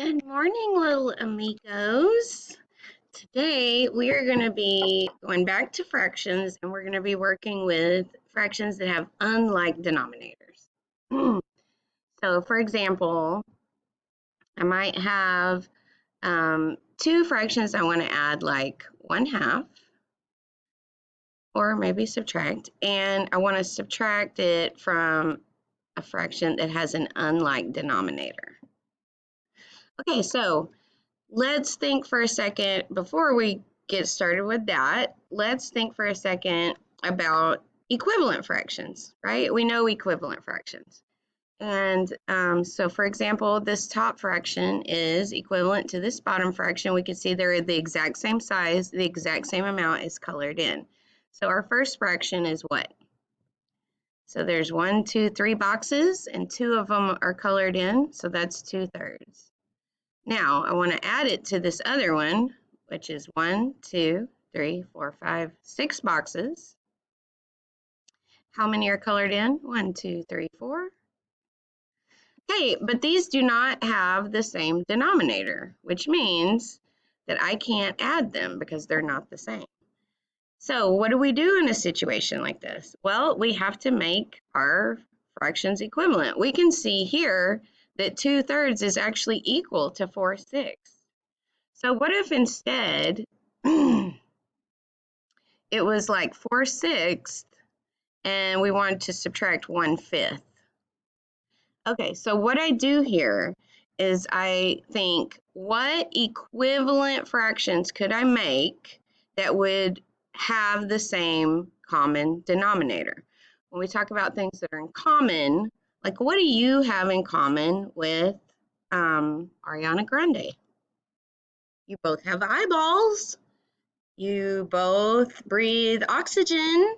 Good morning, little amigos. Today we are going to be going back to fractions and we're going to be working with fractions that have unlike denominators. So, for example, I might have two fractions I want to add, like 1/2, or maybe subtract, and I want to subtract it from a fraction that has an unlike denominator. Okay, so let's think for a second, before we get started with that, let's think for a second about equivalent fractions, right? We know equivalent fractions. And so, for example, this top fraction is equivalent to this bottom fraction. We can see they're the exact same size, the exact same amount is colored in. So our first fraction is what? So there's 1, 2, 3 boxes, and 2 of them are colored in, so that's 2/3. Now, I want to add it to this other one, which is 1, 2, 3, 4, 5, 6 boxes. How many are colored in? 1, 2, 3, 4. Okay, but these do not have the same denominator, which means that I can't add them because they're not the same. So what do we do in a situation like this? Well, we have to make our fractions equivalent. We can see here that 2/3 is actually equal to 4/6. So what if instead it was like 4/6 and we wanted to subtract 1/5? Okay, so what I do here is I think, what equivalent fractions could I make that would have the same common denominator? When we talk about things that are in common, like what do you have in common with Ariana Grande? You both have eyeballs. You both breathe oxygen.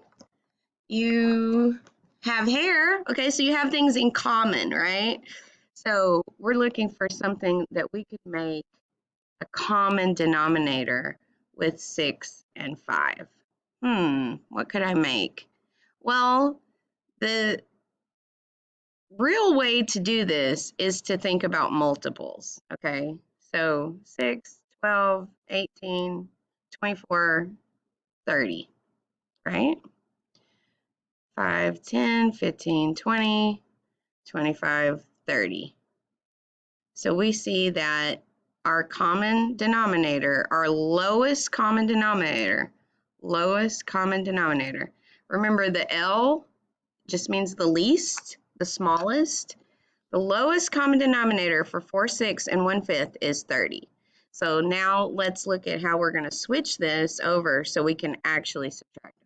You have hair. Okay, so you have things in common, right? So we're looking for something that we could make a common denominator with 6 and 5. What could I make? Well, the real way to do this is to think about multiples, okay? So 6, 12, 18, 24, 30, right? 5, 10, 15, 20, 25, 30. So we see that our common denominator, our lowest common denominator, remember the L just means the least, the smallest. The lowest common denominator for 4/6 and 1/5 is 30. So now let's look at how we're going to switch this over so we can actually subtract